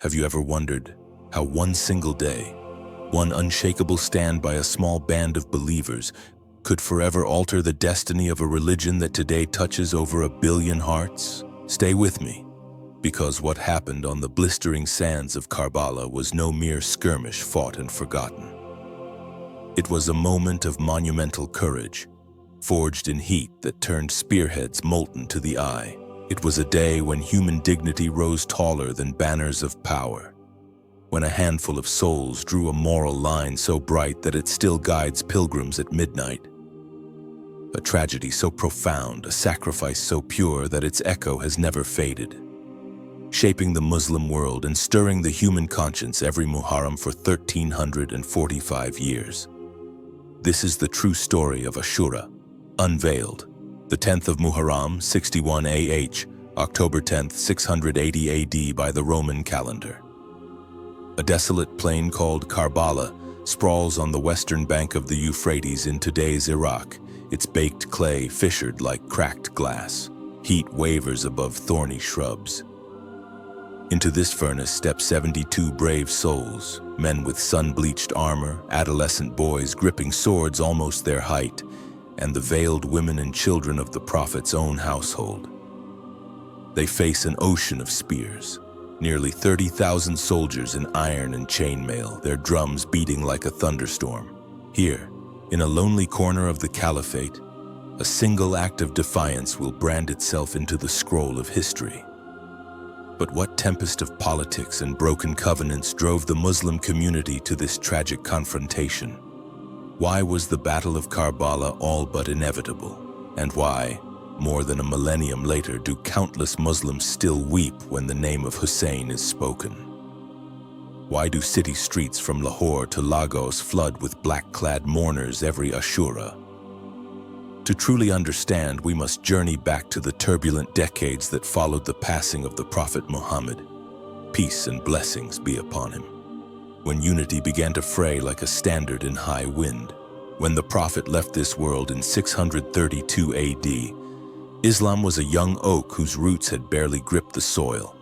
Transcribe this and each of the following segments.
Have you ever wondered how one single day, one unshakable stand by a small band of believers, could forever alter the destiny of a religion that today touches over 1 billion hearts? Stay with me, because what happened on the blistering sands of Karbala was no mere skirmish fought and forgotten. It was a moment of monumental courage, forged in heat that turned spearheads molten to the eye. It was a day when human dignity rose taller than banners of power, when a handful of souls drew a moral line so bright that it still guides pilgrims at midnight. A tragedy so profound, a sacrifice so pure that its echo has never faded, shaping the Muslim world and stirring the human conscience every Muharram for 1,345 years. This is the true story of Ashura, unveiled, the 10th of Muharram, 61 AH, October 10th, 680 AD by the Roman calendar. A desolate plain called Karbala sprawls on the western bank of the Euphrates in today's Iraq, its baked clay fissured like cracked glass. Heat wavers above thorny shrubs. Into this furnace step 72 brave souls, men with sun-bleached armor, adolescent boys gripping swords almost their height, and the veiled women and children of the Prophet's own household. They face an ocean of spears, nearly 30,000 soldiers in iron and chainmail, their drums beating like a thunderstorm. Here, in a lonely corner of the Caliphate, a single act of defiance will brand itself into the scroll of history. But what tempest of politics and broken covenants drove the Muslim community to this tragic confrontation? Why was the Battle of Karbala all but inevitable? And why, more than a millennium later, do countless Muslims still weep when the name of Hussein is spoken? Why do city streets from Lahore to Lagos flood with black-clad mourners every Ashura? To truly understand, we must journey back to the turbulent decades that followed the passing of the Prophet Muhammad. Peace and blessings be upon him. When unity began to fray like a standard in high wind. When the Prophet left this world in 632 AD, Islam was a young oak whose roots had barely gripped the soil.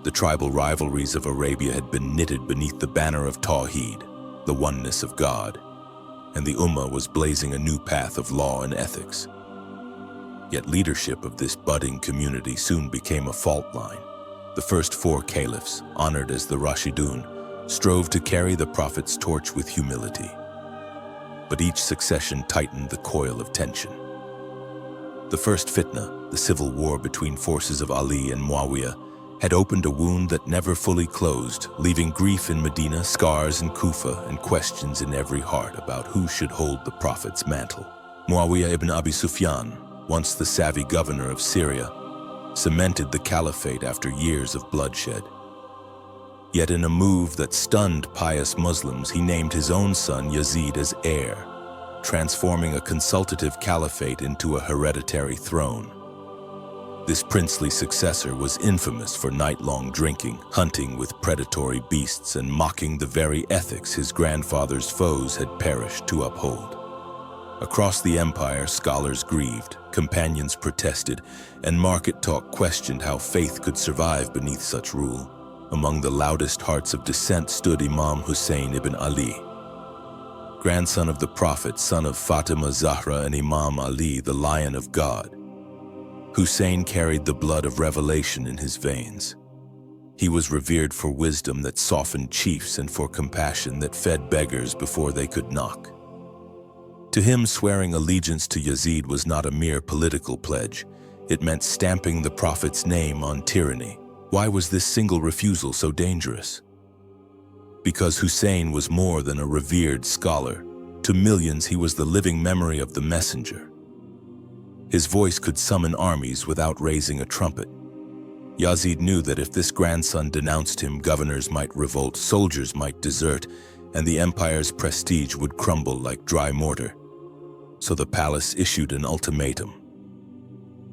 The tribal rivalries of Arabia had been knitted beneath the banner of Tawheed, the oneness of God, and the Ummah was blazing a new path of law and ethics. Yet leadership of this budding community soon became a fault line. The first 4 caliphs, honored as the Rashidun, strove to carry the Prophet's torch with humility. But each succession tightened the coil of tension. The first fitna, the civil war between forces of Ali and Muawiyah, had opened a wound that never fully closed, leaving grief in Medina, scars in Kufa, and questions in every heart about who should hold the Prophet's mantle. Muawiyah ibn Abi Sufyan, once the savvy governor of Syria, cemented the caliphate after years of bloodshed. Yet in a move that stunned pious Muslims, he named his own son Yazid as heir, transforming a consultative caliphate into a hereditary throne. This princely successor was infamous for night-long drinking, hunting with predatory beasts, and mocking the very ethics his grandfather's foes had perished to uphold. Across the empire, scholars grieved, companions protested, and market talk questioned how faith could survive beneath such rule. Among the loudest hearts of dissent stood Imam Hussain ibn Ali, grandson of the Prophet, son of Fatima Zahra and Imam Ali, the Lion of God. Hussein carried the blood of revelation in his veins. He was revered for wisdom that softened chiefs and for compassion that fed beggars before they could knock. To him, swearing allegiance to Yazid was not a mere political pledge. It meant stamping the Prophet's name on tyranny. Why was this single refusal so dangerous? Because Hussein was more than a revered scholar. To millions, he was the living memory of the messenger. His voice could summon armies without raising a trumpet. Yazid knew that if this grandson denounced him, governors might revolt, soldiers might desert, and the empire's prestige would crumble like dry mortar. So the palace issued an ultimatum.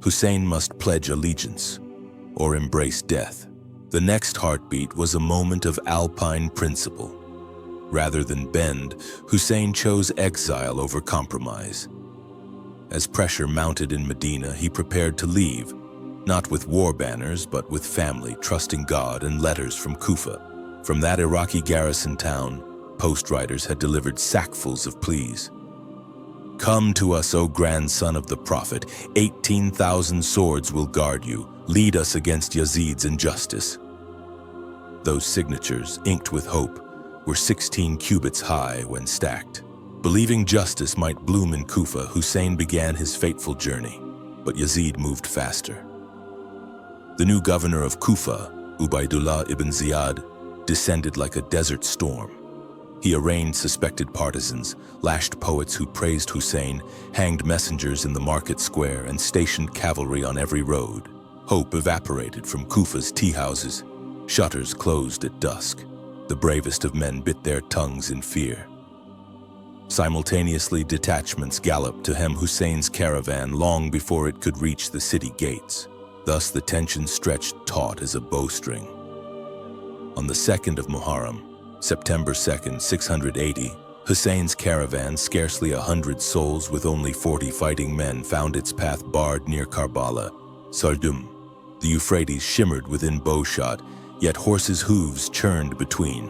Hussein must pledge allegiance or embrace death. The next heartbeat was a moment of alpine principle. Rather than bend, Hussein chose exile over compromise. As pressure mounted in Medina, he prepared to leave, Not with war banners, but with family, trusting God, and letters from Kufa. From that Iraqi garrison town, post riders had delivered sackfuls of pleas. "Come to us, O grandson of the Prophet. 18,000 swords will guard you. Lead us against Yazid's injustice." Those signatures, inked with hope, were 16 cubits high when stacked. Believing justice might bloom in Kufa, Hussein began his fateful journey, but Yazid moved faster. The new governor of Kufa, Ubaydullah ibn Ziyad, descended like a desert storm. He arraigned suspected partisans, lashed poets who praised Hussein, hanged messengers in the market square, and stationed cavalry on every road. Hope evaporated from Kufa's tea houses. Shutters closed at dusk. The bravest of men bit their tongues in fear. Simultaneously, detachments galloped to hem Hussein's caravan long before it could reach the city gates. Thus the tension stretched taut as a bowstring. On the 2nd of Muharram, September 2nd, 680, Hussein's caravan, scarcely 100 souls with only 40 fighting men, found its path barred near Karbala. Sardum. The Euphrates shimmered within bowshot, yet horses' hooves churned between.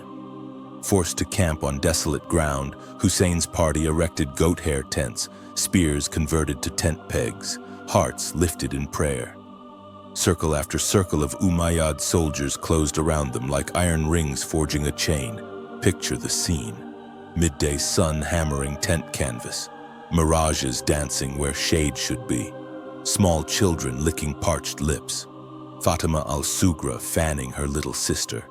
Forced to camp on desolate ground, Hussein's party erected goat hair tents, spears converted to tent pegs, hearts lifted in prayer. Circle after circle of Umayyad soldiers closed around them like iron rings forging a chain. Picture the scene. Midday sun hammering tent canvas. Mirages dancing where shade should be. Small children licking parched lips. Fatima al-Sugra fanning her little sister.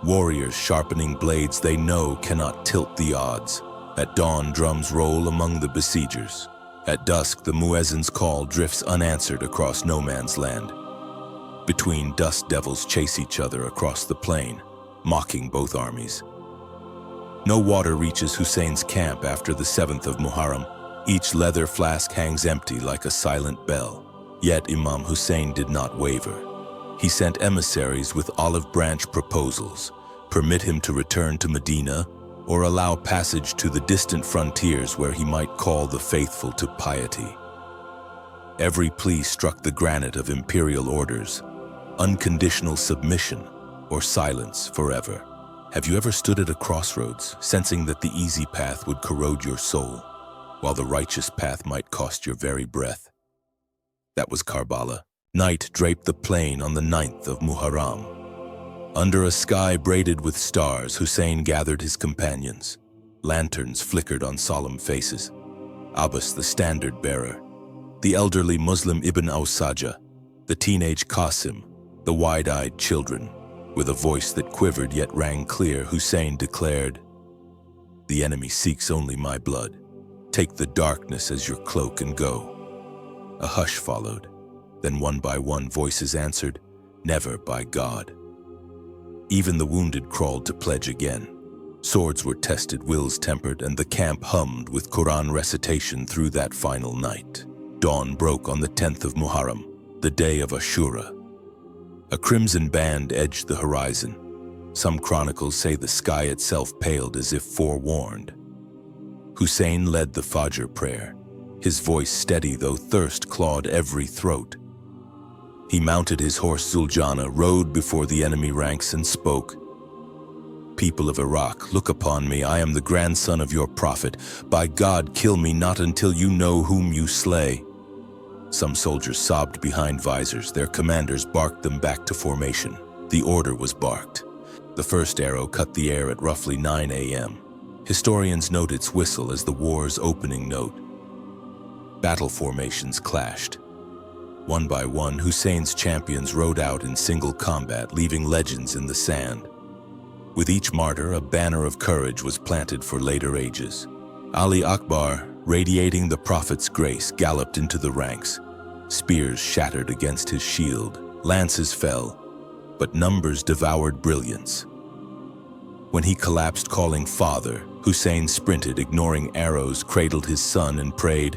Warriors sharpening blades they know cannot tilt the odds. At dawn, drums roll among the besiegers. At dusk, the muezzin's call drifts unanswered across no man's land. Between, dust devils chase each other across the plain, mocking both armies. No water reaches Hussein's camp after the 7th of Muharram. Each leather flask hangs empty like a silent bell. Yet Imam Hussain did not waver. He sent emissaries with olive branch proposals, permit him to return to Medina, or allow passage to the distant frontiers where he might call the faithful to piety. Every plea struck the granite of imperial orders. Unconditional submission or silence forever. Have you ever stood at a crossroads, sensing that the easy path would corrode your soul, while the righteous path might cost your very breath? That was Karbala. Night draped the plain on the 9th of Muharram. Under a sky braided with stars, Hussein gathered his companions. Lanterns flickered on solemn faces. Abbas, the standard bearer, the elderly Muslim Ibn Awsaja, the teenage Qasim, the wide-eyed children. With a voice that quivered yet rang clear, Hussein declared, "The enemy seeks only my blood. Take the darkness as your cloak and go." A hush followed. Then one by one voices answered, "Never by God." Even the wounded crawled to pledge again. Swords were tested, wills tempered, and the camp hummed with Quran recitation through that final night. Dawn broke on the 10th of Muharram, the day of Ashura. A crimson band edged the horizon. Some chronicles say the sky itself paled as if forewarned. Hussein led the Fajr prayer, his voice steady though thirst clawed every throat. He mounted his horse Zuljana, rode before the enemy ranks and spoke, "People of Iraq, look upon me. I am the grandson of your prophet. By God, kill me not until you know whom you slay." Some soldiers sobbed behind visors. Their commanders barked them back to formation. The order was barked. The first arrow cut the air at roughly 9 a.m. Historians note its whistle as the war's opening note. Battle formations clashed. One by one, Hussein's champions rode out in single combat, leaving legends in the sand. With each martyr, a banner of courage was planted for later ages. Ali Akbar, radiating the Prophet's grace, galloped into the ranks. Spears shattered against his shield, lances fell, but numbers devoured brilliance. When he collapsed calling father, Hussein sprinted, ignoring arrows, cradled his son and prayed,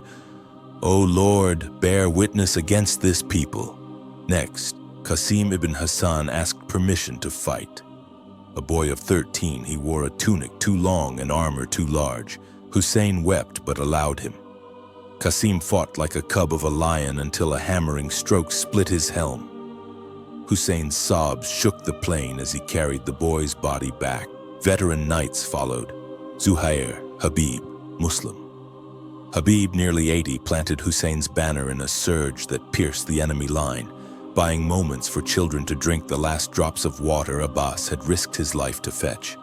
"O Lord, bear witness against this people." Next, Qasim ibn Hassan asked permission to fight. A boy of 13, he wore a tunic too long and armor too large. Hussein wept but allowed him. Qasim fought like a cub of a lion until a hammering stroke split his helm. Hussein's sobs shook the plain as he carried the boy's body back. Veteran knights followed. Zuhair, Habib, Muslim. Habib, nearly 80, planted Hussein's banner in a surge that pierced the enemy line. Buying moments for children to drink the last drops of water Abbas had risked his life to fetch.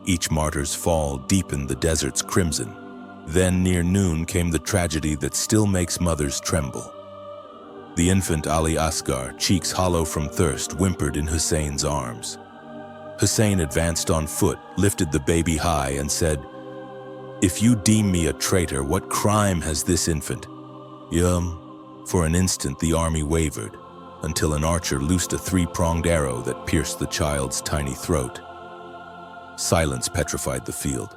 Each martyr's fall deepened the desert's crimson. Then, near noon, came the tragedy that still makes mothers tremble. The infant Ali Asghar, cheeks hollow from thirst, whimpered in Hussein's arms. Hussein advanced on foot, lifted the baby high, and said, "If you deem me a traitor, what crime has this infant?" For an instant the army wavered, until an archer loosed a three-pronged arrow that pierced the child's tiny throat. Silence petrified the field.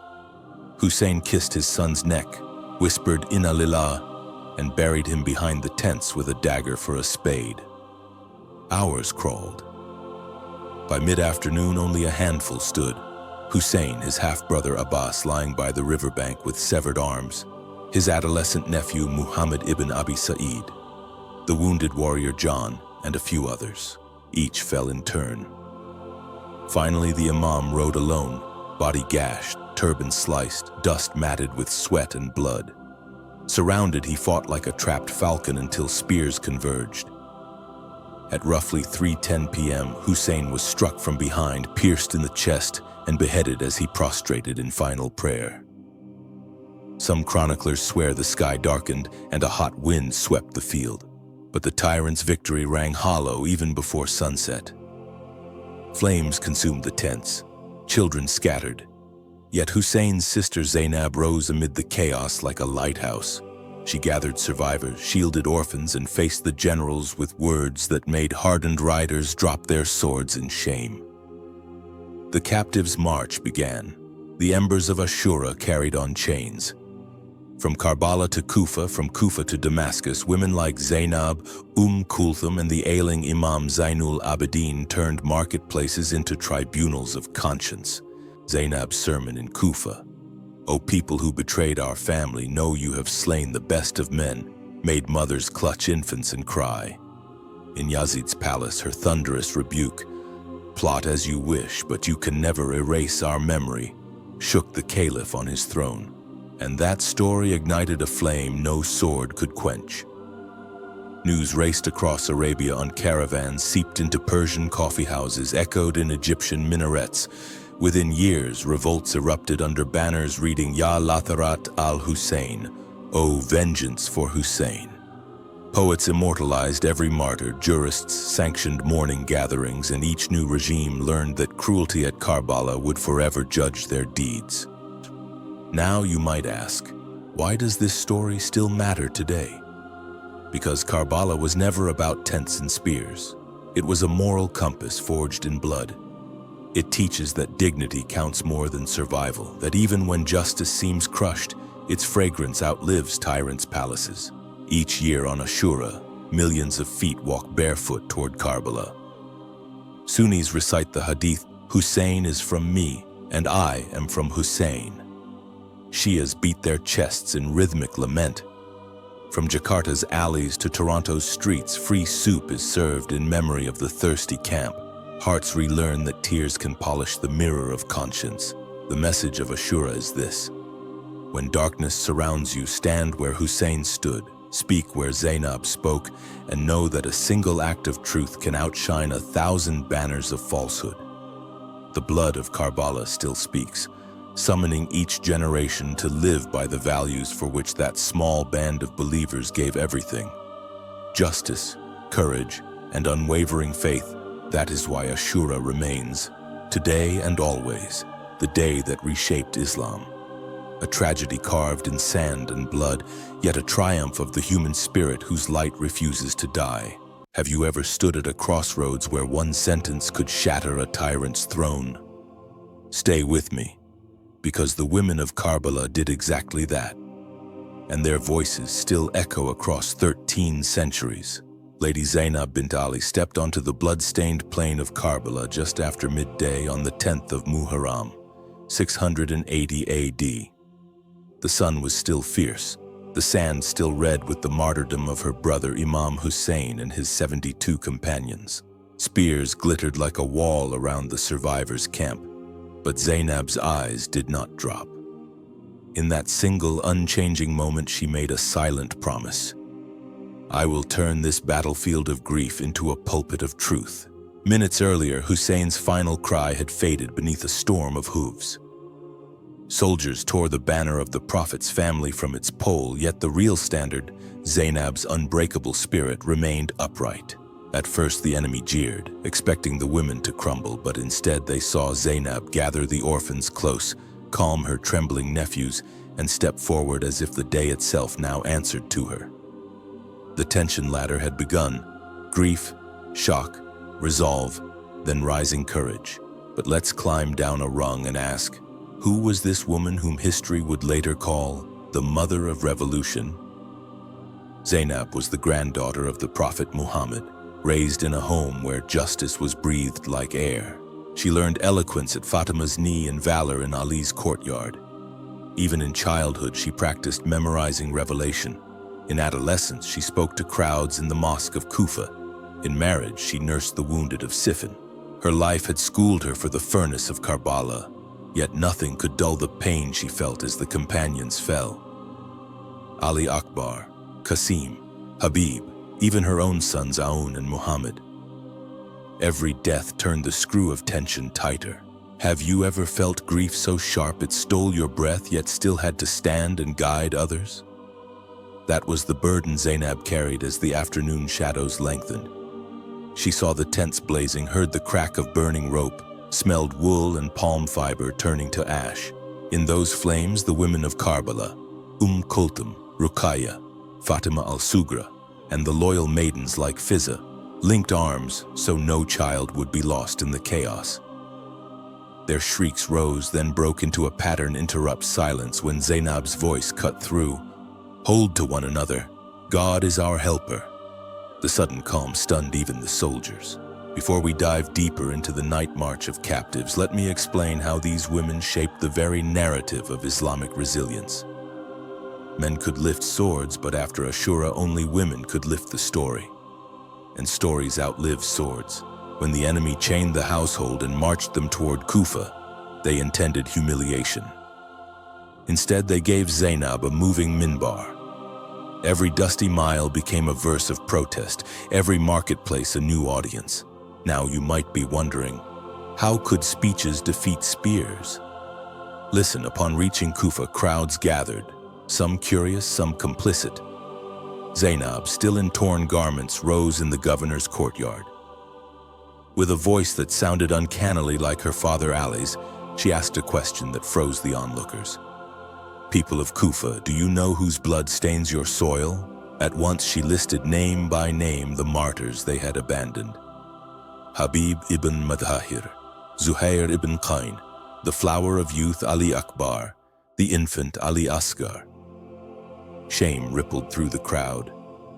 Hussein kissed his son's neck, whispered "Inna lillah," and buried him behind the tents with a dagger for a spade. Hours crawled. By mid-afternoon, only a handful stood. Hussein, his half-brother Abbas lying by the riverbank with severed arms, his adolescent nephew Muhammad ibn Abi Sa'id, the wounded warrior John, and a few others. Each fell in turn. Finally, the Imam rode alone, body gashed, turban sliced, dust matted with sweat and blood. Surrounded, he fought like a trapped falcon until spears converged. At roughly 3:10 p.m., Hussein was struck from behind, pierced in the chest, and beheaded as he prostrated in final prayer. Some chroniclers swear the sky darkened and a hot wind swept the field, but the tyrant's victory rang hollow even before sunset. Flames consumed the tents, children scattered, yet Hussein's sister Zaynab rose amid the chaos like a lighthouse. She gathered survivors, shielded orphans, and faced the generals with words that made hardened riders drop their swords in shame. The captives' march began. The embers of Ashura carried on chains. From Karbala to Kufa, from Kufa to Damascus, women like Zaynab, Kulthum, and the ailing Imam Zainul Abidin turned marketplaces into tribunals of conscience. Zaynab's sermon in Kufa: "O people who betrayed our family, know you have slain the best of men, made mothers clutch infants and cry." In Yazid's palace, her thunderous rebuke: "Plot as you wish, but you can never erase our memory," shook the caliph on his throne. And that story ignited a flame no sword could quench. News raced across Arabia on caravans, seeped into Persian coffeehouses, echoed in Egyptian minarets. Within years, revolts erupted under banners reading "Ya Latharat al-Hussein," "O vengeance for Hussein." Poets immortalized every martyr, jurists sanctioned mourning gatherings, and each new regime learned that cruelty at Karbala would forever judge their deeds. Now you might ask, why does this story still matter today? Because Karbala was never about tents and spears. It was a moral compass forged in blood. It teaches that dignity counts more than survival, that even when justice seems crushed, its fragrance outlives tyrants' palaces. Each year on Ashura, millions of feet walk barefoot toward Karbala. Sunnis recite the hadith, "Hussein is from me, and I am from Hussein." Shias beat their chests in rhythmic lament. From Jakarta's alleys to Toronto's streets, free soup is served in memory of the thirsty camp. Hearts relearn that tears can polish the mirror of conscience. The message of Ashura is this: when darkness surrounds you, stand where Hussein stood, speak where Zaynab spoke, and know that a single act of truth can outshine 1,000 banners of falsehood. The blood of Karbala still speaks, summoning each generation to live by the values for which that small band of believers gave everything. Justice, courage, and unwavering faith. That is why Ashura remains, today and always, the day that reshaped Islam. A tragedy carved in sand and blood, yet a triumph of the human spirit whose light refuses to die. Have you ever stood at a crossroads where one sentence could shatter a tyrant's throne? Stay with me, because the women of Karbala did exactly that, and their voices still echo across 13 centuries. Lady Zaynab bint Ali stepped onto the blood-stained plain of Karbala just after midday on the 10th of Muharram, 680 AD. The sun was still fierce, the sand still red with the martyrdom of her brother Imam Hussain and his 72 companions. Spears glittered like a wall around the survivors' camp, but Zaynab's eyes did not drop. In that single, unchanging moment, she made a silent promise. I will turn this battlefield of grief into a pulpit of truth. Minutes earlier, Hussein's final cry had faded beneath a storm of hooves. Soldiers tore the banner of the Prophet's family from its pole, yet the real standard, Zaynab's unbreakable spirit, remained upright. At first the enemy jeered, expecting the women to crumble, but instead they saw Zaynab gather the orphans close, calm her trembling nephews, and step forward as if the day itself now answered to her. The tension ladder had begun: grief, shock, resolve, then rising courage. But let's climb down a rung and ask, who was this woman whom history would later call the mother of revolution? Zaynab was the granddaughter of the Prophet Muhammad, raised in a home where justice was breathed like air. She learned eloquence at Fatima's knee and valor in Ali's courtyard. Even in childhood, she practiced memorizing revelation. In adolescence, she spoke to crowds in the mosque of Kufa. In marriage, she nursed the wounded of Siffin. Her life had schooled her for the furnace of Karbala, yet nothing could dull the pain she felt as the companions fell. Ali Akbar, Qasim, Habib, even her own sons Aoun and Muhammad. Every death turned the screw of tension tighter. Have you ever felt grief so sharp it stole your breath, yet still had to stand and guide others? That was the burden Zaynab carried as the afternoon shadows lengthened. She saw the tents blazing, heard the crack of burning rope, smelled wool and palm fiber turning to ash. In those flames, the women of Karbala, Kulthum, Ruqayya, Fatima al-Sugra, and the loyal maidens like Fiza, linked arms so no child would be lost in the chaos. Their shrieks rose, then broke into a pattern interrupt silence when Zaynab's voice cut through. Hold to one another. God is our helper. The sudden calm stunned even the soldiers. Before we dive deeper into the night march of captives, let me explain how these women shaped the very narrative of Islamic resilience. Men could lift swords, but after Ashura, only women could lift the story. And stories outlive swords. When the enemy chained the household and marched them toward Kufa, they intended humiliation. Instead, they gave Zaynab a moving minbar. Every dusty mile became a verse of protest, every marketplace a new audience. Now you might be wondering, how could speeches defeat spears? Listen, upon reaching Kufa, crowds gathered, some curious, some complicit. Zaynab, still in torn garments, rose in the governor's courtyard. With a voice that sounded uncannily like her father Ali's, she asked a question that froze the onlookers. People of Kufa, do you know whose blood stains your soil? At once she listed name by name the martyrs they had abandoned. Habib ibn Madahir, Zuhair ibn Qayn, the flower of youth Ali Akbar, the infant Ali Asghar. Shame rippled through the crowd.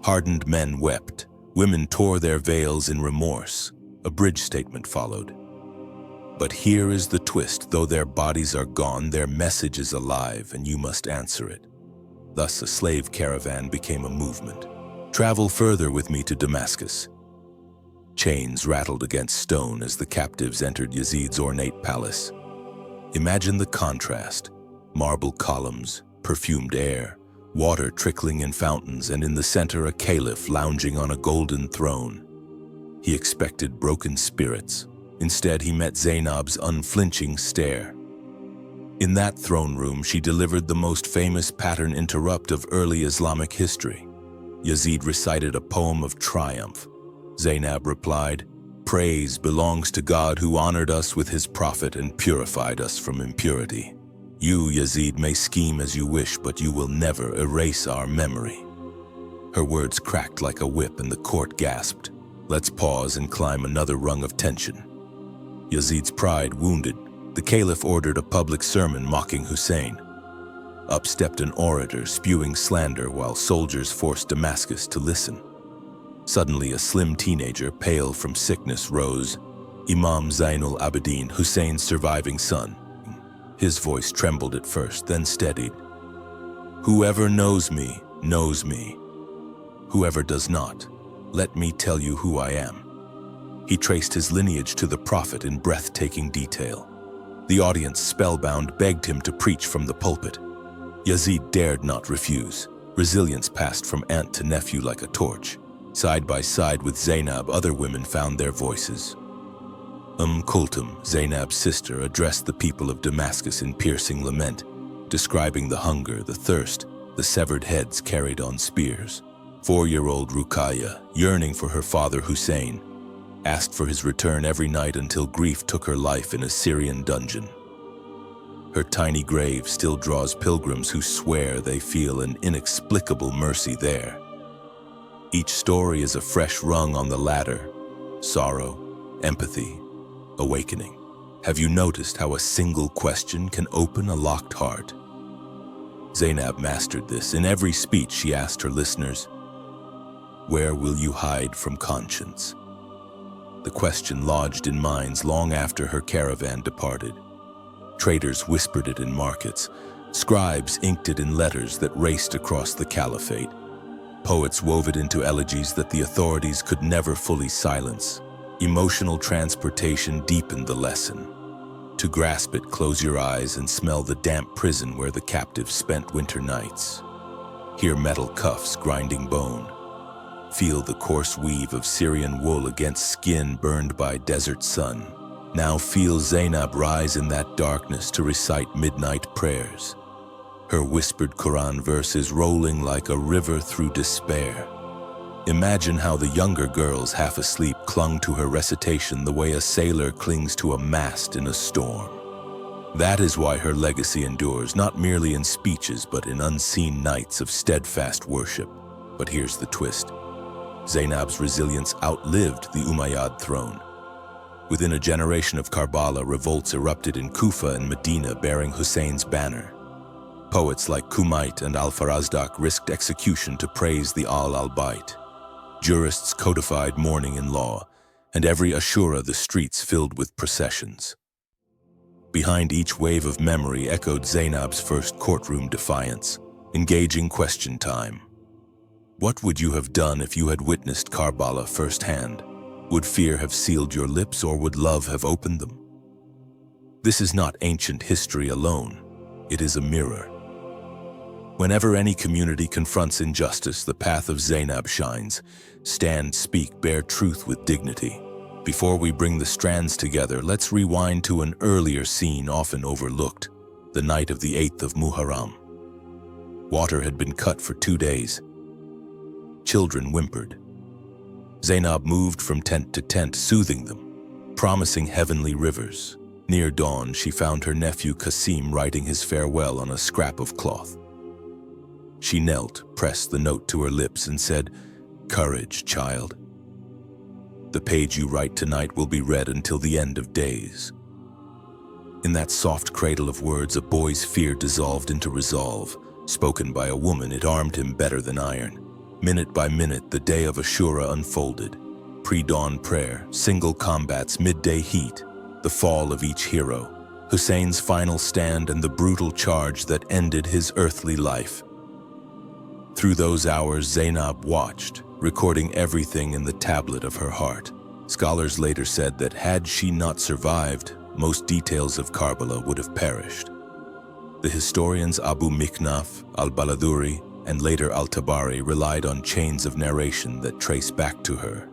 Hardened men wept. Women tore their veils in remorse. A bridge statement followed. But here is the twist. Though their bodies are gone, their message is alive, and you must answer it. Thus, a slave caravan became a movement. Travel further with me to Damascus. Chains rattled against stone as the captives entered Yazid's ornate palace. Imagine the contrast. Marble columns, perfumed air, water trickling in fountains, and in the center a caliph lounging on a golden throne. He expected broken spirits. Instead, he met Zaynab's unflinching stare. In that throne room, she delivered the most famous pattern interrupt of early Islamic history. Yazid recited a poem of triumph. Zaynab replied, "Praise belongs to God who honored us with his prophet and purified us from impurity. You, Yazid, may scheme as you wish, but you will never erase our memory." Her words cracked like a whip and the court gasped. Let's pause and climb another rung of tension. Yazid's pride wounded, the caliph ordered a public sermon mocking Hussein. Up stepped an orator spewing slander while soldiers forced Damascus to listen. Suddenly, a slim teenager, pale from sickness, rose. Imam Zainul Abidin, Hussein's surviving son. His voice trembled at first, then steadied. Whoever knows me, knows me. Whoever does not, let me tell you who I am." He traced his lineage to the prophet in breathtaking detail. The audience, spellbound, begged him to preach from the pulpit. Yazid dared not refuse. Resilience passed from aunt to nephew like a torch. Side by side with Zaynab, other women found their voices. Kulthum, Zaynab's sister, addressed the people of Damascus in piercing lament, describing the hunger, the thirst, the severed heads carried on spears. 4-year-old Ruqayya, yearning for her father Hussain, asked for his return every night until grief took her life in a Syrian dungeon. Her tiny grave still draws pilgrims who swear they feel an inexplicable mercy there. Each story is a fresh rung on the ladder: sorrow, empathy, awakening. Have you noticed how a single question can open a locked heart? Zaynab mastered this. In every speech she asked her listeners, "Where will you hide from conscience?" The question lodged in minds long after her caravan departed. Traders whispered it in markets. Scribes inked it in letters that raced across the caliphate. Poets wove it into elegies that the authorities could never fully silence. Emotional transportation deepened the lesson. To grasp it, close your eyes and smell the damp prison where the captives spent winter nights. Hear metal cuffs grinding bone. Feel the coarse weave of Syrian wool against skin burned by desert sun. Now feel Zaynab rise in that darkness to recite midnight prayers. Her whispered Quran verses rolling like a river through despair. Imagine how the younger girls, half asleep, clung to her recitation the way a sailor clings to a mast in a storm. That is why her legacy endures, not merely in speeches, but in unseen nights of steadfast worship. But here's the twist. Zaynab's resilience outlived the Umayyad throne. Within a generation of Karbala, revolts erupted in Kufa and Medina bearing Hussein's banner. Poets like Kumait and Al-Farazdak risked execution to praise the Al-Bayt. Jurists codified mourning in law, and every Ashura the streets filled with processions. Behind each wave of memory echoed Zaynab's first courtroom defiance, engaging question time. What would you have done if you had witnessed Karbala firsthand? Would fear have sealed your lips, or would love have opened them? This is not ancient history alone. It is a mirror. Whenever any community confronts injustice, the path of Zaynab shines. Stand, speak, bear truth with dignity. Before we bring the strands together, let's rewind to an earlier scene often overlooked, the night of the 8th of Muharram. Water had been cut for 2 days. Children whimpered. Zaynab moved from tent to tent, soothing them, promising heavenly rivers. Near dawn, she found her nephew Qasim writing his farewell on a scrap of cloth. She knelt, pressed the note to her lips, and said, "Courage, child. The page you write tonight will be read until the end of days." In that soft cradle of words, a boy's fear dissolved into resolve. Spoken by a woman, it armed him better than iron. Minute by minute, the day of Ashura unfolded. Pre-dawn prayer, single combats, midday heat, the fall of each hero, Hussein's final stand, and the brutal charge that ended his earthly life. Through those hours, Zaynab watched, recording everything in the tablet of her heart. Scholars later said that had she not survived, most details of Karbala would have perished. The historians Abu Miknaf, al-Baladhuri, and later al-Tabari relied on chains of narration that trace back to her.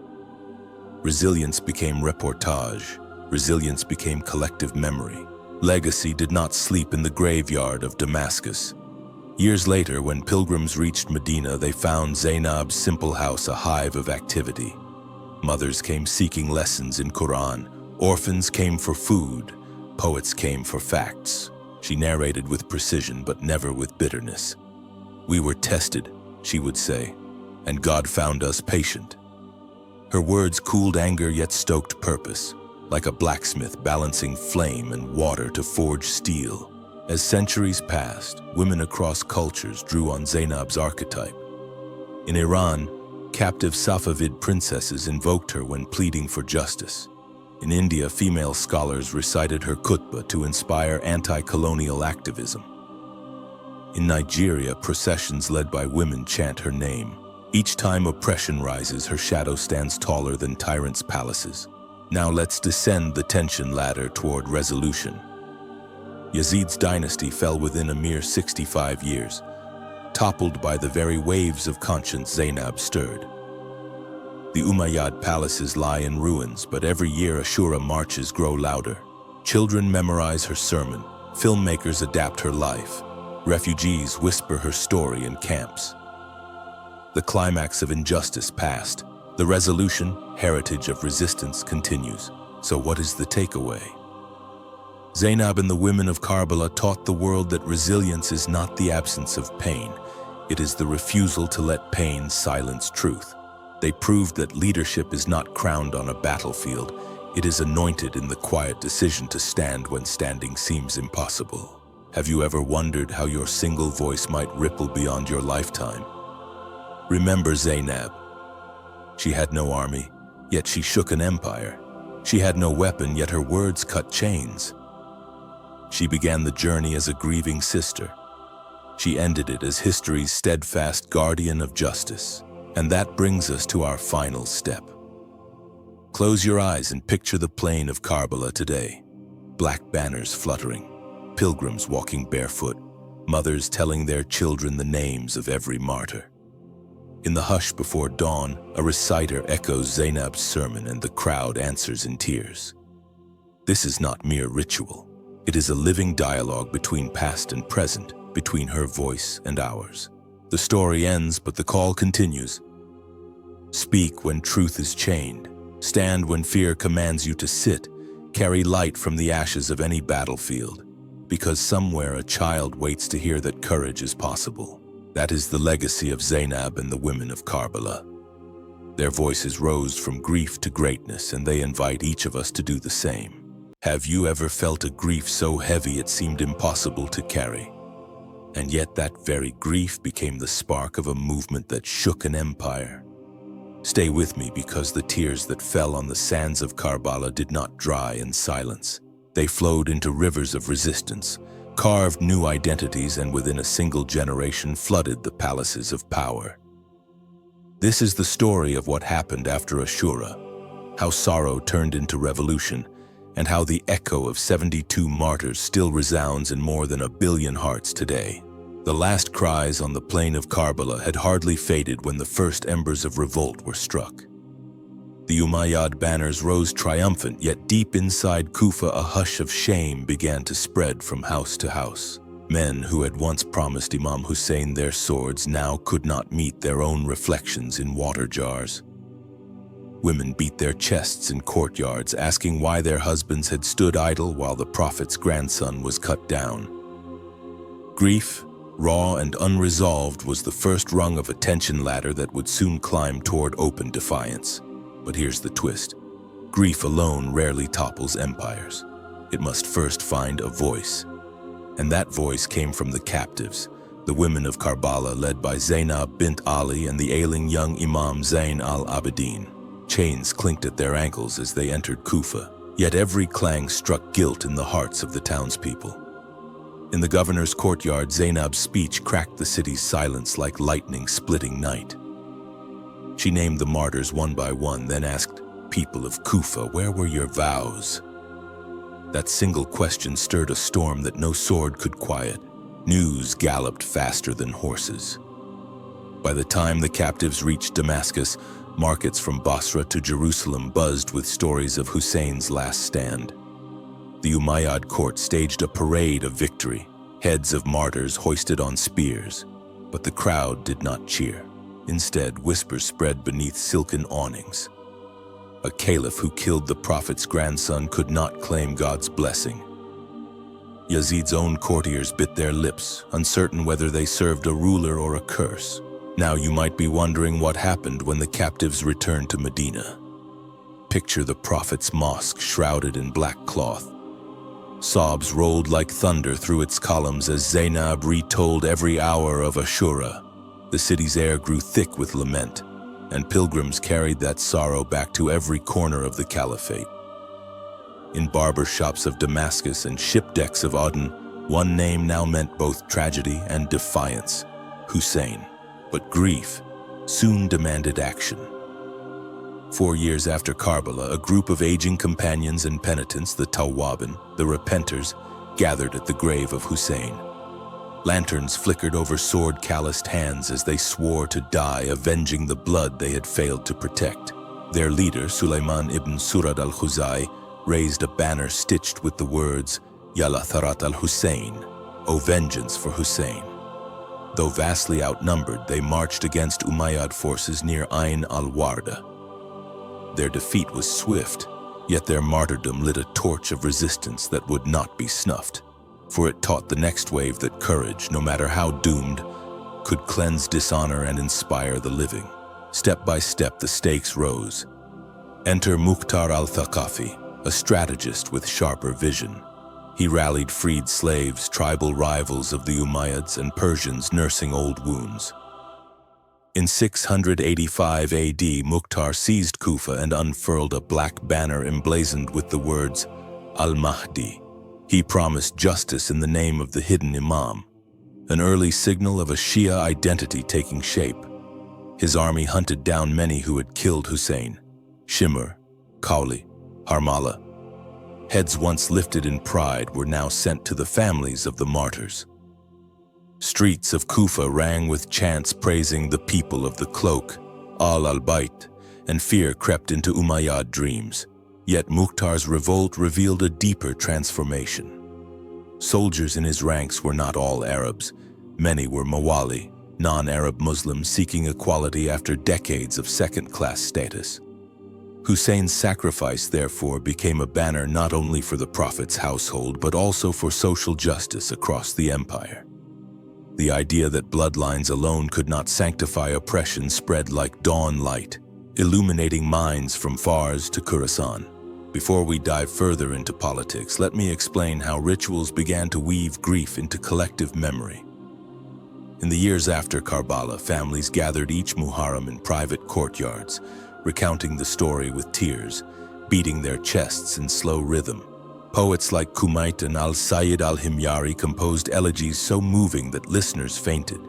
Resilience became reportage. Resilience became collective memory. Legacy did not sleep in the graveyard of Damascus. Years later, when pilgrims reached Medina, they found Zaynab's simple house a hive of activity. Mothers came seeking lessons in Quran. Orphans came for food. Poets came for facts. She narrated with precision, but never with bitterness. "We were tested," she would say, "and God found us patient." Her words cooled anger yet stoked purpose, like a blacksmith balancing flame and water to forge steel. As centuries passed, women across cultures drew on Zaynab's archetype. In Iran, captive Safavid princesses invoked her when pleading for justice. In India, female scholars recited her khutbah to inspire anti-colonial activism. In Nigeria, processions led by women chant her name. Each time oppression rises, her shadow stands taller than tyrants' palaces. Now let's descend the tension ladder toward resolution. Yazid's dynasty fell within a mere 65 years, toppled by the very waves of conscience Zaynab stirred. The Umayyad palaces lie in ruins, but every year Ashura marches grow louder. Children memorize her sermon, filmmakers adapt her life, refugees whisper her story in camps. The climax of injustice passed. The resolution, heritage of resistance, continues. So what is the takeaway? Zaynab and the women of Karbala taught the world that resilience is not the absence of pain. It is the refusal to let pain silence truth. They proved that leadership is not crowned on a battlefield. It is anointed in the quiet decision to stand when standing seems impossible. Have you ever wondered how your single voice might ripple beyond your lifetime? Remember Zaynab. She had no army, yet she shook an empire. She had no weapon, yet her words cut chains. She began the journey as a grieving sister. She ended it as history's steadfast guardian of justice. And that brings us to our final step. Close your eyes and picture the plain of Karbala today. Black banners fluttering, pilgrims walking barefoot, mothers telling their children the names of every martyr. In the hush before dawn, a reciter echoes Zaynab's sermon and the crowd answers in tears. This is not mere ritual. It is a living dialogue between past and present, between her voice and ours. The story ends, but the call continues. Speak when truth is chained. Stand when fear commands you to sit. Carry light from the ashes of any battlefield. Because somewhere a child waits to hear that courage is possible. That is the legacy of Zaynab and the women of Karbala. Their voices rose from grief to greatness, and they invite each of us to do the same. Have you ever felt a grief so heavy it seemed impossible to carry? And yet that very grief became the spark of a movement that shook an empire. Stay with me, because the tears that fell on the sands of Karbala did not dry in silence. They flowed into rivers of resistance, carved new identities, and within a single generation flooded the palaces of power. This is the story of what happened after Ashura, how sorrow turned into revolution, and how the echo of 72 martyrs still resounds in more than 1 billion hearts today. The last cries on the plain of Karbala had hardly faded when the first embers of revolt were struck. The Umayyad banners rose triumphant, yet deep inside Kufa a hush of shame began to spread from house to house. Men who had once promised Imam Hussain their swords now could not meet their own reflections in water jars. Women beat their chests in courtyards, asking why their husbands had stood idle while the Prophet's grandson was cut down. Grief, raw and unresolved, was the first rung of a tension ladder that would soon climb toward open defiance. But here's the twist. Grief alone rarely topples empires. It must first find a voice. And that voice came from the captives, the women of Karbala led by Zaynab bint Ali and the ailing young Imam Zain al-Abidin. Chains clinked at their ankles as they entered Kufa, yet every clang struck guilt in the hearts of the townspeople. In the governor's courtyard, Zaynab's speech cracked the city's silence like lightning splitting night. She named the martyrs one by one, then asked, "People of Kufa, where were your vows?" That single question stirred a storm that no sword could quiet. News galloped faster than horses. By the time the captives reached Damascus, markets from Basra to Jerusalem buzzed with stories of Hussein's last stand. The Umayyad court staged a parade of victory, heads of martyrs hoisted on spears. But the crowd did not cheer. Instead, whispers spread beneath silken awnings. A caliph who killed the Prophet's grandson could not claim God's blessing. Yazid's own courtiers bit their lips, uncertain whether they served a ruler or a curse. Now you might be wondering what happened when the captives returned to Medina. Picture the Prophet's mosque shrouded in black cloth. Sobs rolled like thunder through its columns as Zaynab retold every hour of Ashura. The city's air grew thick with lament, and pilgrims carried that sorrow back to every corner of the caliphate. In barber shops of Damascus and ship decks of Aden, One name now meant both tragedy and defiance, Hussein. But grief soon demanded action. 4 years after Karbala, a group of aging companions and penitents, the Tawwabin, the repenters, gathered at the grave of Hussein. Lanterns flickered over sword-calloused hands as they swore to die, avenging the blood they had failed to protect. Their leader, Sulaiman ibn Surad al-Khuzai, raised a banner stitched with the words, Yala Tharat al-Hussein, O vengeance for Hussein. Though vastly outnumbered, they marched against Umayyad forces near Ain al-Warda. Their defeat was swift, yet their martyrdom lit a torch of resistance that would not be snuffed, for it taught the next wave that courage, no matter how doomed, could cleanse dishonor and inspire the living. Step by step, the stakes rose. Enter Mukhtar al-Thaqafi, a strategist with sharper vision. He rallied freed slaves, tribal rivals of the Umayyads, and Persians nursing old wounds. In 685 AD, Mukhtar seized Kufa and unfurled a black banner emblazoned with the words, Al-Mahdi. He promised justice in the name of the hidden Imam, an early signal of a Shia identity taking shape. His army hunted down many who had killed Hussein, Shimr, Kauli, Harmala. Heads once lifted in pride were now sent to the families of the martyrs. Streets of Kufa rang with chants praising the people of the cloak, al-Bayt, and fear crept into Umayyad dreams. Yet Mukhtar's revolt revealed a deeper transformation. Soldiers in his ranks were not all Arabs. Many were Mawali, non-Arab Muslims seeking equality after decades of second-class status. Hussein's sacrifice, therefore, became a banner not only for the Prophet's household, but also for social justice across the empire. The idea that bloodlines alone could not sanctify oppression spread like dawn light, illuminating minds from Fars to Khorasan. Before we dive further into politics, let me explain how rituals began to weave grief into collective memory. In the years after Karbala, families gathered each Muharram in private courtyards, recounting the story with tears, beating their chests in slow rhythm. Poets like Kumayt and al-Sayyid al-Himyari composed elegies so moving that listeners fainted.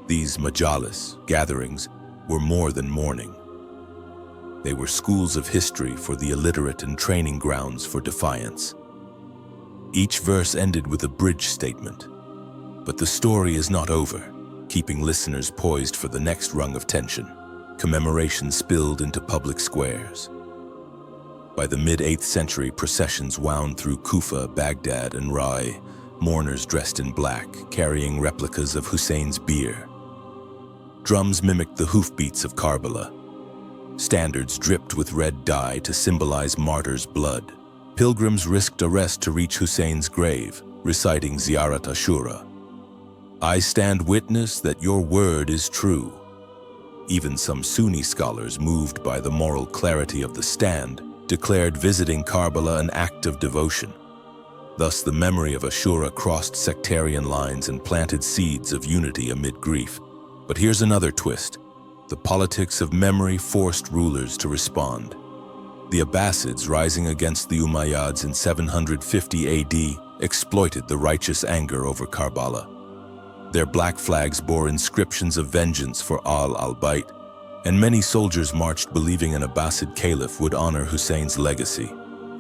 These majalis, gatherings, were more than mourning. They were schools of history for the illiterate and training grounds for defiance. Each verse ended with a bridge statement. But the story is not over, keeping listeners poised for the next rung of tension. Commemoration spilled into public squares. By the mid-8th century, processions wound through Kufa, Baghdad, and Rai, mourners dressed in black, carrying replicas of Hussein's bier. Drums mimicked the hoofbeats of Karbala. Standards dripped with red dye to symbolize martyrs' blood. Pilgrims risked arrest to reach Hussein's grave, reciting Ziyarat Ashura. I stand witness that your word is true. Even some Sunni scholars, moved by the moral clarity of the stand, declared visiting Karbala an act of devotion. Thus, the memory of Ashura crossed sectarian lines and planted seeds of unity amid grief. But here's another twist. The politics of memory forced rulers to respond. The Abbasids, rising against the Umayyads in 750 AD, exploited the righteous anger over Karbala. Their black flags bore inscriptions of vengeance for al-Bayt, and many soldiers marched believing an Abbasid caliph would honor Hussein's legacy.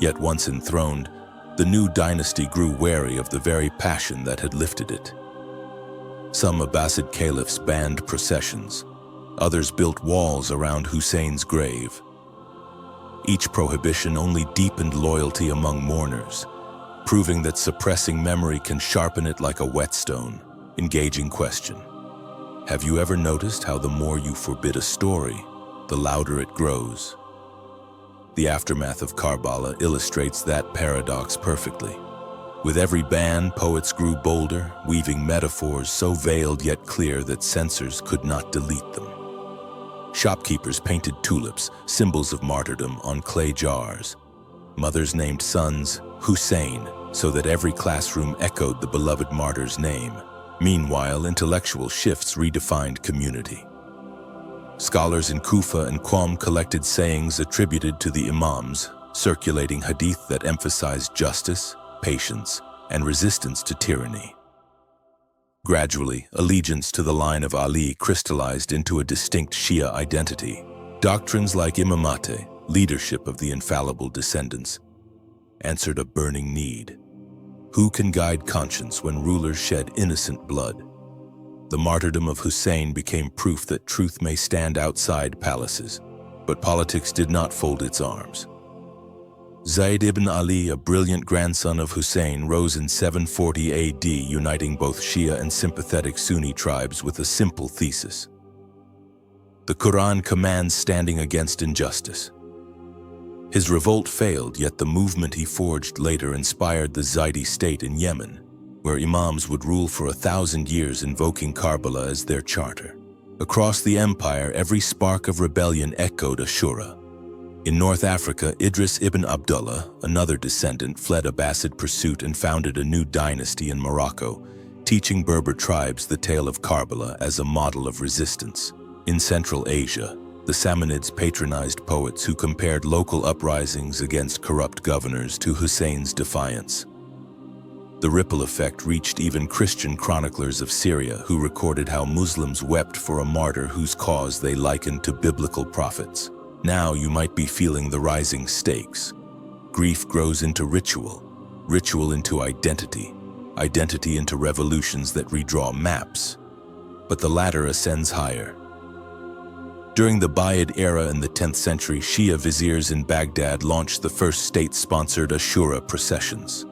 Yet once enthroned, the new dynasty grew wary of the very passion that had lifted it. Some Abbasid caliphs banned processions. Others built walls around Hussein's grave. Each prohibition only deepened loyalty among mourners, proving that suppressing memory can sharpen it like a whetstone. Engaging question. Have you ever noticed how the more you forbid a story, the louder it grows? The aftermath of Karbala illustrates that paradox perfectly. With every ban, poets grew bolder, weaving metaphors so veiled yet clear that censors could not delete them. Shopkeepers painted tulips, symbols of martyrdom, on clay jars. Mothers named sons Hussein, so that every classroom echoed the beloved martyr's name. Meanwhile, intellectual shifts redefined community. Scholars in Kufa and Qom collected sayings attributed to the Imams, circulating hadith that emphasized justice, patience, and resistance to tyranny. Gradually, allegiance to the line of Ali crystallized into a distinct Shia identity. Doctrines like imamate, leadership of the infallible descendants, answered a burning need. Who can guide conscience when rulers shed innocent blood? The martyrdom of Hussein became proof that truth may stand outside palaces, but politics did not fold its arms. Zayd ibn Ali, a brilliant grandson of Hussein, rose in 740 AD, uniting both Shia and sympathetic Sunni tribes with a simple thesis. The Quran commands standing against injustice. His revolt failed, yet the movement he forged later inspired the Zaydi state in Yemen, where imams would rule for 1,000 years, invoking Karbala as their charter. Across the empire, every spark of rebellion echoed Ashura. In North Africa, Idris ibn Abdullah, another descendant, fled Abbasid pursuit and founded a new dynasty in Morocco, teaching Berber tribes the tale of Karbala as a model of resistance. In Central Asia, the Samanids patronized poets who compared local uprisings against corrupt governors to Hussein's defiance. The ripple effect reached even Christian chroniclers of Syria, who recorded how Muslims wept for a martyr whose cause they likened to biblical prophets. Now you might be feeling the rising stakes. Grief grows into ritual, ritual into identity, identity into revolutions that redraw maps. But the latter ascends higher. During the Buyid era in the 10th century, Shia viziers in Baghdad launched the first state-sponsored Ashura processions.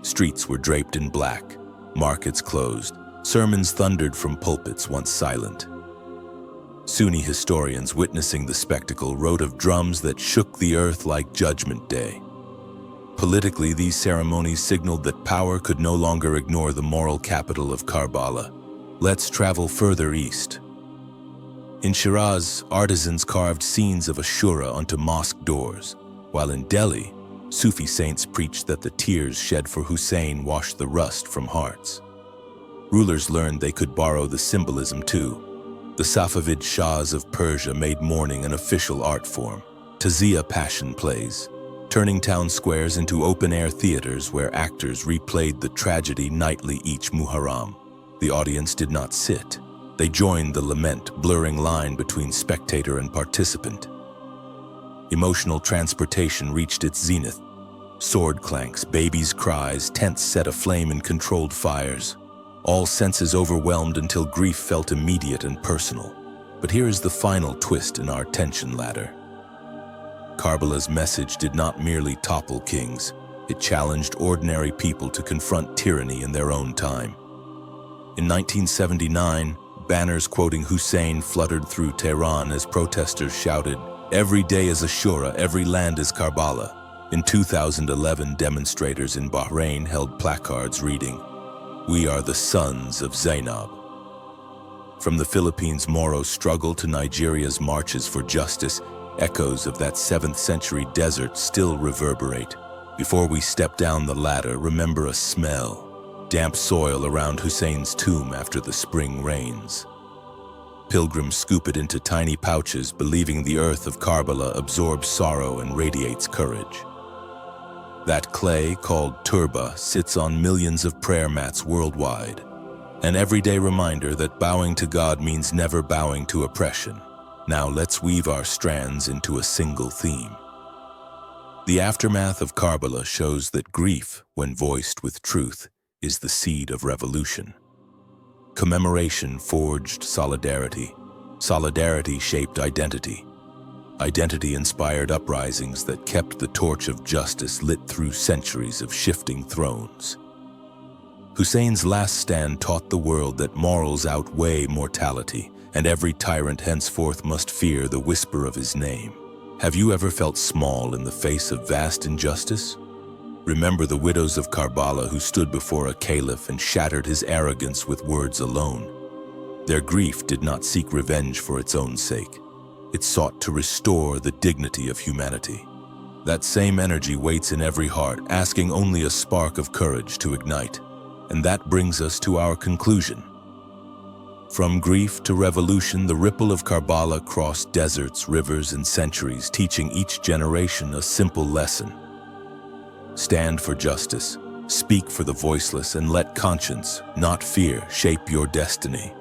Streets were draped in black, markets closed, sermons thundered from pulpits once silent. Sunni historians witnessing the spectacle wrote of drums that shook the earth like Judgment Day. Politically, these ceremonies signaled that power could no longer ignore the moral capital of Karbala. Let's travel further east. In Shiraz, artisans carved scenes of Ashura onto mosque doors, while in Delhi, Sufi saints preached that the tears shed for Hussein washed the rust from hearts. Rulers learned they could borrow the symbolism too. The Safavid Shahs of Persia made mourning an official art form. Tazia passion plays, turning town squares into open-air theaters where actors replayed the tragedy nightly each Muharram. The audience did not sit. They joined the lament, blurring line between spectator and participant. Emotional transportation reached its zenith. Sword clanks, babies' cries, tents set aflame in controlled fires. All senses overwhelmed until grief felt immediate and personal. But here is the final twist in our tension ladder. Karbala's message did not merely topple kings. It challenged ordinary people to confront tyranny in their own time. In 1979, banners quoting Hussein fluttered through Tehran as protesters shouted, "Every day is Ashura, every land is Karbala." In 2011, demonstrators in Bahrain held placards reading, "We are the sons of Zaynab." From the Philippines' Moro struggle to Nigeria's marches for justice, echoes of that 7th century desert still reverberate. Before we step down the ladder, remember a smell: damp soil around Hussein's tomb after the spring rains. Pilgrims scoop it into tiny pouches, believing the earth of Karbala absorbs sorrow and radiates courage. That clay, called turba, sits on millions of prayer mats worldwide, an everyday reminder that bowing to God means never bowing to oppression. Now let's weave our strands into a single theme. The aftermath of Karbala shows that grief, when voiced with truth, is the seed of revolution. Commemoration forged solidarity. Solidarity shaped identity. Identity inspired uprisings that kept the torch of justice lit through centuries of shifting thrones. Hussein's last stand taught the world that morals outweigh mortality, and every tyrant henceforth must fear the whisper of his name. Have you ever felt small in the face of vast injustice? Remember the widows of Karbala who stood before a caliph and shattered his arrogance with words alone. Their grief did not seek revenge for its own sake. It sought to restore the dignity of humanity. That same energy waits in every heart, asking only a spark of courage to ignite. And that brings us to our conclusion. From grief to revolution, the ripple of Karbala crossed deserts, rivers, and centuries, teaching each generation a simple lesson. Stand for justice, Speak for the voiceless and let conscience, not fear, shape your destiny.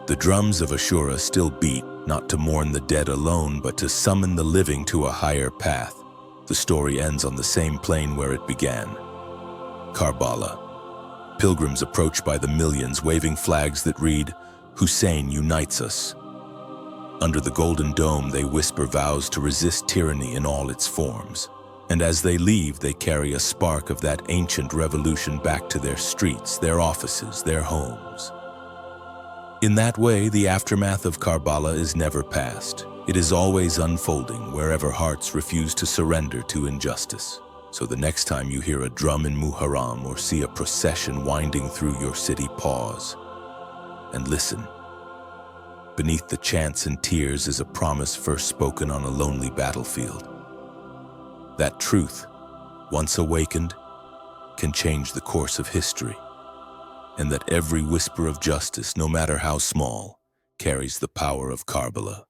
The drums of Ashura still beat, not to mourn the dead alone, but to summon the living to a higher path. The story ends on the same plain where it began. Karbala. Pilgrims approach by the millions, waving flags that read, "Hussein unites us." Under the golden dome, they whisper vows to resist tyranny in all its forms. And as they leave, they carry a spark of that ancient revolution back to their streets, their offices, their homes. In that way, the aftermath of Karbala is never past. It is always unfolding wherever hearts refuse to surrender to injustice. So the next time you hear a drum in Muharram or see a procession winding through your city, pause and listen. Beneath the chants and tears is a promise first spoken on a lonely battlefield. That truth, once awakened, can change the course of history, and that every whisper of justice, no matter how small, carries the power of Karbala.